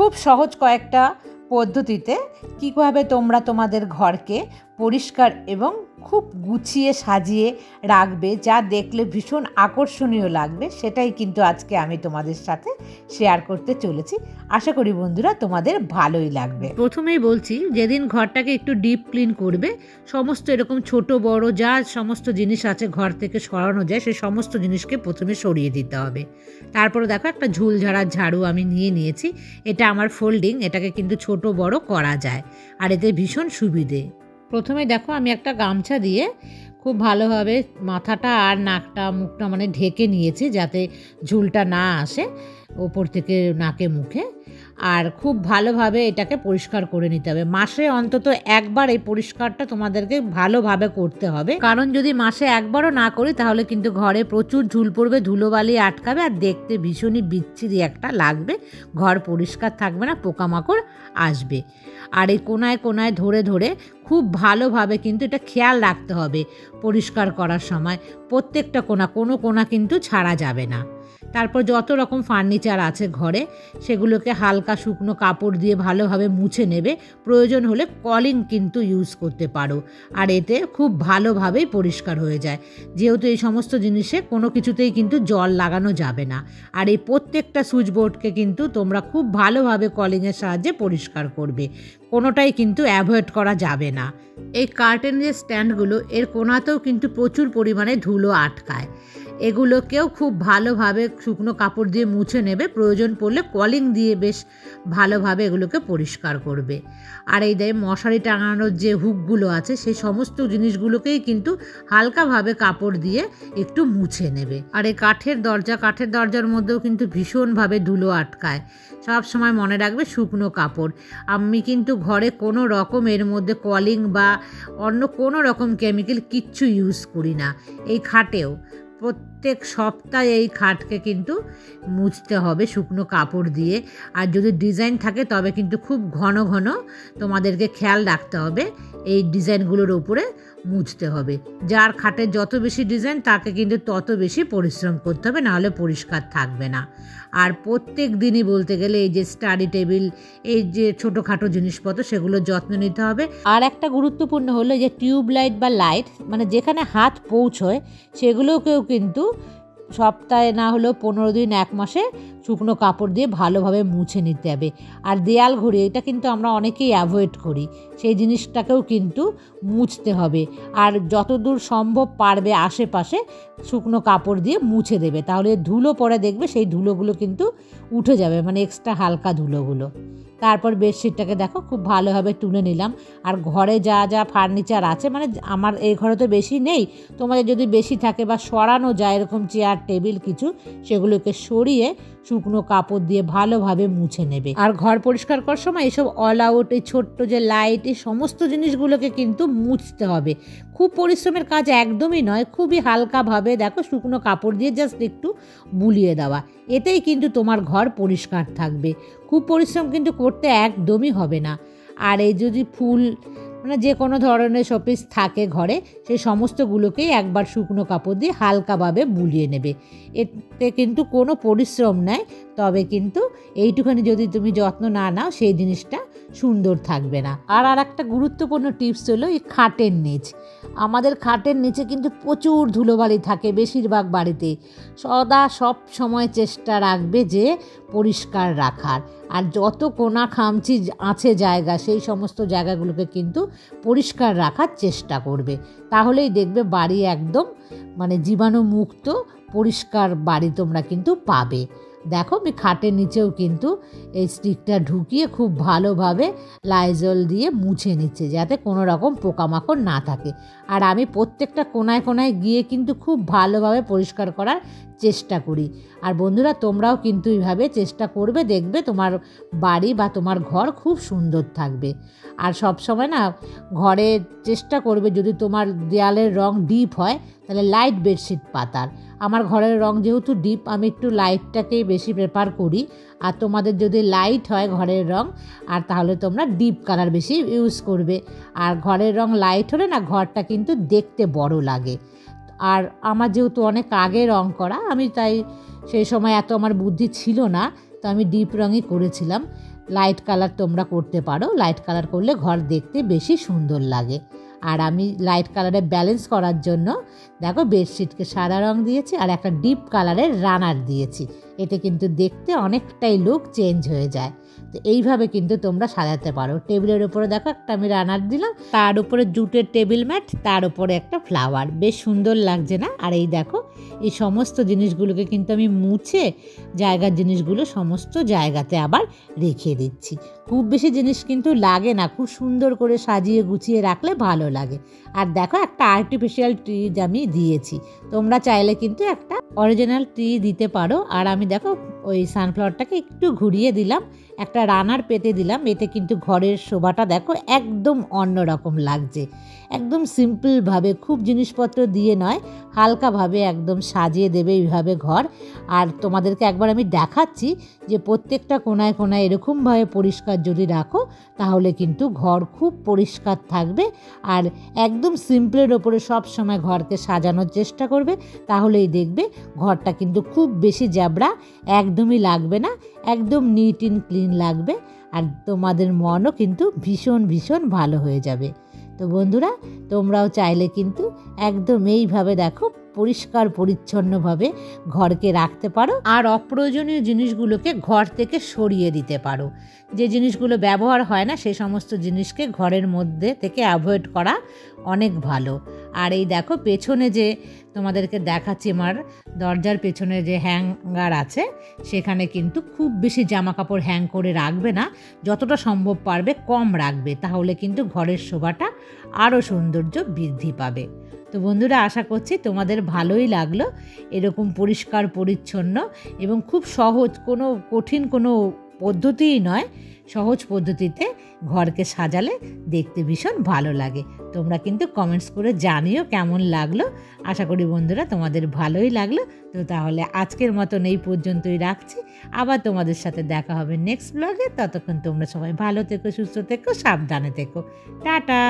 খুব সহজ কয়েকটা পদ্ধতিতে কীভাবে তোমরা তোমাদের ঘরকে পরিষ্কার এবং খুব গুছিয়ে সাজিয়ে রাখবে, যা দেখলে ভীষণ আকর্ষণীয় লাগবে, সেটাই কিন্তু আজকে আমি তোমাদের সাথে শেয়ার করতে চলেছি। আশা করি বন্ধুরা তোমাদের ভালোই লাগবে। প্রথমেই বলছি, যেদিন ঘরটাকে একটু ডিপ ক্লিন করবে, সমস্ত এরকম ছোট বড় যা সমস্ত জিনিস আছে ঘর থেকে সরানো যায় সেই সমস্ত জিনিসকে প্রথমে সরিয়ে দিতে হবে। তারপরে দেখো একটা ঝুল ঝাড়ার ঝাড়ু আমি নিয়েছি। এটা আমার ফোল্ডিং, এটাকে কিন্তু ছোট বড় করা যায় আর এতে ভীষণ সুবিধে। প্রথমে দেখো আমি একটা গামছা দিয়ে খুব ভালোভাবে মাথাটা আর নাকটা মুখটা মানে ঢেকে নিয়েছি, যাতে ঝুলটা না আসে ওপর থেকে নাকে মুখে। আর খুব ভালোভাবে এটাকে পরিষ্কার করে নিতে হবে। মাসে অন্তত একবার এই পরিষ্কারটা তোমাদেরকে ভালোভাবে করতে হবে, কারণ যদি মাসে একবারও না করি তাহলে কিন্তু ঘরে প্রচুর ঝুল পড়বে, ধুলোবালি আটকাবে আর দেখতে ভীষণই বিচ্ছিরি একটা লাগবে, ঘর পরিষ্কার থাকবে না, পোকামাকড় আসবে। আর এই কোনায় কোনায় ধরে ধরে খুব ভালোভাবে কিন্তু এটা খেয়াল রাখতে হবে পরিষ্কার করার সময়, প্রত্যেকটা কোনা, কোনো কোনা কিন্তু ছাড়া যাবে না। তারপর যত রকম ফার্নিচার আছে ঘরে সেগুলোকে হালকা শুকনো কাপড় দিয়ে ভালোভাবে মুছে নেবে। প্রয়োজন হলে কলিং কিন্তু ইউজ করতে পারো, আর এতে খুব ভালোভাবেই পরিষ্কার হয়ে যায়। যেহেতু এই সমস্ত জিনিসে কোনো কিছুতেই কিন্তু জল লাগানো যাবে না, আর এই প্রত্যেকটা সুইচ বোর্ডকে কিন্তু তোমরা খুব ভালোভাবে কলিংয়ের সাহায্যে পরিষ্কার করবে, কোনোটাই কিন্তু অ্যাভয়েড করা যাবে না। এই কার্টেনের স্ট্যান্ডগুলো এর কোনাতেও কিন্তু প্রচুর পরিমাণে ধুলো আটকায়, এগুলোকেও খুব ভালোভাবে শুকনো কাপড় দিয়ে মুছে নেবে, প্রয়োজন পড়লে কলিং দিয়ে বেশ ভালোভাবে এগুলোকে পরিষ্কার করবে। আর এই মশারি টাঙানোর যে হুকগুলো আছে সেই সমস্ত জিনিসগুলোকেই কিন্তু হালকাভাবে কাপড় দিয়ে একটু মুছে নেবে। আর এই কাঠের দরজার মধ্যেও কিন্তু ভীষণভাবে ধুলো আটকায়, সব সময় মনে রাখবে শুকনো কাপড়। আমি কিন্তু ঘরে কোনো রকম এর মধ্যে কলিং বা অন্য কোনো রকম কেমিক্যাল কিচ্ছু ইউজ করি না। এই খাটেও প্রত্যেক সপ্তাহে এই খাটকে কিন্তু মুছতে হবে শুকনো কাপড় দিয়ে। আর যদি ডিজাইন থাকে তবে কিন্তু খুব ঘন ঘন তোমাদেরকে খেয়াল রাখতে হবে, এই ডিজাইনগুলোর উপরে মুছতে হবে। যার খাটের যত বেশি ডিজাইন তাকে কিন্তু তত বেশি পরিশ্রম করতে হবে, নাহলে পরিষ্কার থাকবে না। আর প্রত্যেক দিনই বলতে গেলে এই যে স্টাডি টেবিল, এই যে ছোটোখাটো জিনিসপত্র সেগুলোর যত্ন নিতে হবে। আর একটা গুরুত্বপূর্ণ হলো যে টিউবলাইট বা লাইট, মানে যেখানে হাত পৌঁছয় সেগুলোকেও কিন্তু সপ্তাহে না হলেও 15 দিন 1 মাসে শুকনো কাপড় দিয়ে ভালোভাবে মুছে নিতে হবে। আর দেয়াল ঘড়ি, এটা কিন্তু আমরা অনেকেই অ্যাভয়েড করি, সেই জিনিসটাকেও কিন্তু মুছতে হবে। আর যতদূর সম্ভব পারবে আশেপাশে শুকনো কাপড় দিয়ে মুছে দেবে, তাহলে ধুলো পরে দেখবে সেই ধুলোগুলো কিন্তু উঠে যাবে, মানে এক্সট্রা হালকা ধুলোগুলো। তারপর বেডশিটটাকে দেখো খুব ভালোভাবে তুলে নিলাম। আর ঘরে যা যা ফার্নিচার আছে, মানে আমার এই ঘরে তো বেশি নেই, তোমাদের যদি বেশি থাকে বা সরানো যায় এরকম চেয়ার টেবিল কিছু, সেগুলোকে সরিয়ে শুকনো কাপড় দিয়ে ভালোভাবে মুছে নেবে। আর ঘর পরিষ্কার করার সময় এইসব অল আউট, এই ছোট্ট যে লাইট, এই সমস্ত জিনিসগুলোকে কিন্তু মুছতে হবে। খুব পরিশ্রমের কাজ একদমই নয়, খুবই হালকাভাবে দেখো শুকনো কাপড় দিয়ে জাস্ট একটু বুলিয়ে দেওয়া, এতেই কিন্তু তোমার ঘর পরিষ্কার থাকবে। খুব পরিশ্রম কিন্তু করতে একদমই হবে না। আর এই যদি ফুল মানে যে কোনো ধরনের শোপিস থাকে ঘরে, সেই সমস্তগুলোকেই একবার শুকনো কাপড় দিয়ে হালকাভাবে বুলিয়ে নেবে। এতে কিন্তু কোনো পরিশ্রম নেই, তবে কিন্তু এইটুখানি যদি তুমি যত্ন না নাও সেই জিনিসটা সুন্দর থাকবে না। আর একটা গুরুত্বপূর্ণ টিপস হলো এই খাটের নিচ। আমাদের খাটের নিচে কিন্তু প্রচুর ধুলোবালি থাকে বেশিরভাগ বাড়িতে, সব সময় চেষ্টা রাখবে যে পরিষ্কার রাখার। আর যত কোনা খামচি আছে জায়গা, সেই সমস্ত জায়গাগুলোকে কিন্তু পরিষ্কার রাখার চেষ্টা করবে, তাহলেই দেখবে বাড়ি একদম মানে জীবাণুমুক্ত পরিষ্কার বাড়ি তোমরা কিন্তু পাবে। দেখো আমি খাটের নিচেও কিন্তু এই স্টিকটা ঢুকিয়ে খুব ভালোভাবে লাইজল দিয়ে মুছে নিচ্ছে, যাতে কোনো রকম পোকামাকড় না থাকে। আর আমি প্রত্যেকটা কোনায় কোনায় গিয়ে কিন্তু খুব ভালোভাবে পরিষ্কার করার চেষ্টা করি। আর বন্ধুরা তোমরাও কিন্তু এইভাবে চেষ্টা করবে, দেখবে তোমার বাড়ি বা তোমার ঘর খুব সুন্দর থাকবে। আর সব সময় না ঘরে চেষ্টা করবে, যদি তোমার দেয়ালের রং ডিপ হয় তাহলে লাইট বেডশিট পাতার। আমার ঘরের রং যেহেতু ডিপ, আমি একটু লাইটটাকেই বেশি প্রেফার করি। আর তোমাদের যদি লাইট হয় ঘরের রং, আর তাহলে তোমরা ডিপ কালার বেশি ইউজ করবে। আর ঘরের রং লাইট হলে না ঘরটা কিন্তু দেখতে বড় লাগে। আর আমার যেহেতু অনেক আগে রং করা, আমি তাই সেই সময় এত আমার বুদ্ধি ছিল না, তো আমি ডিপ রঙই করেছিলাম। লাইট কালার তোমরা করতে পারো, লাইট কালার করলে ঘর দেখতে বেশি সুন্দর লাগে। আর আমি লাইট কালারে ব্যালেন্স করার জন্য দেখো বেডশিটকে সাদা রং দিয়েছি আর একটা ডিপ কালারের রানার দিয়েছি, এতে কিন্তু দেখতে অনেকটাই লুক চেঞ্জ হয়ে যায়। তো এইভাবে কিন্তু তোমরা সাজাতে পারো। টেবিলের উপরে দেখো একটা আমি রানার দিলাম, তার উপরে জুটের টেবিল ম্যাট, তার উপরে একটা ফ্লাওয়ার, বেশ সুন্দর লাগছে না? আর এই দেখো এই সমস্ত জিনিসগুলোকে কিন্তু আমি মুছে জায়গার জিনিসগুলো সমস্ত জায়গাতে আবার রেখে দিচ্ছি। খুব বেশি জিনিস কিন্তু লাগে না, খুব সুন্দর করে সাজিয়ে গুছিয়ে রাখলে ভালো লাগে। আর দেখো একটা আর্টিফিশিয়াল ট্রি আমি দিয়েছি, তোমরা চাইলে কিন্তু একটা অরিজিনাল ট্রি দিতে পারো। আর আমি দেখো ওই সানফ্লাওয়ারটাকে একটু ঘুরিয়ে দিলাম, একটা রানার পেতে দিলাম, এতে কিন্তু ঘরের শোভাটা দেখো একদম অন্যরকম লাগছে। একদম সিম্পলভাবে, খুব জিনিসপত্র দিয়ে নয়, হালকাভাবে একদম সাজিয়ে দেবে এইভাবে ঘর। আর তোমাদেরকে একবার আমি দেখাচ্ছি যে প্রত্যেকটা কোনায় কোনায় এরকমভাবে পরিষ্কার যদি রাখো তাহলে কিন্তু ঘর খুব পরিষ্কার থাকবে। আর একদম সিম্পলের ওপরে সব সময় ঘরকে সাজানোর চেষ্টা করবে, তাহলেই দেখবে ঘরটা কিন্তু খুব বেশি জ্যাবড়া একদমই লাগবে না, একদম নিট অ্যান্ড ক্লিন লাগবে। আর তোমাদের মনও কিন্তু ভীষণ ভীষণ ভালো হয়ে যাবে। তো বন্ধুরা, তোমরাও চাইলে কিন্তু একদম এইভাবে দেখো পরিষ্কার পরিচ্ছন্নভাবে ঘরকে রাখতে পারো। আর অপ্রয়োজনীয় জিনিসগুলোকে ঘর থেকে সরিয়ে দিতে পারো। যে জিনিসগুলো ব্যবহার হয় না সেই সমস্ত জিনিসকে ঘরের মধ্যে থেকে অ্যাভয়েড করা অনেক ভালো। আর এই দেখো পেছনে যে তোমাদেরকে দেখাচ্ছি, আমার দরজার পেছনে যে হ্যাঙ্গার আছে সেখানে কিন্তু খুব বেশি জামা কাপড় হ্যাং করে রাখবে না, যতটা সম্ভব পারবে কম রাখবে, তাহলে কিন্তু ঘরের শোভাটা আরও সৌন্দর্য বৃদ্ধি পাবে। তো বন্ধুরা, আশা করছি তোমাদের ভালোই লাগলো এরকম পরিষ্কার পরিচ্ছন্ন এবং খুব সহজ, কোনো কঠিন কোনো পদ্ধতিই নয়, সহজ পদ্ধতিতে ঘরকে সাজালে দেখতে ভীষণ ভালো লাগে। তোমরা কিন্তু কমেন্টস করে জানিও কেমন লাগলো। আশা করি বন্ধুরা তোমাদের ভালোই লাগলো। তো তাহলে আজকের মতন এই পর্যন্তই রাখছি, আবার তোমাদের সাথে দেখা হবে নেক্সট ব্লগে। ততক্ষণ তোমরা সবাই ভালো থেকো, সুস্থ থেকো, সাবধানে থেকো। টাটা।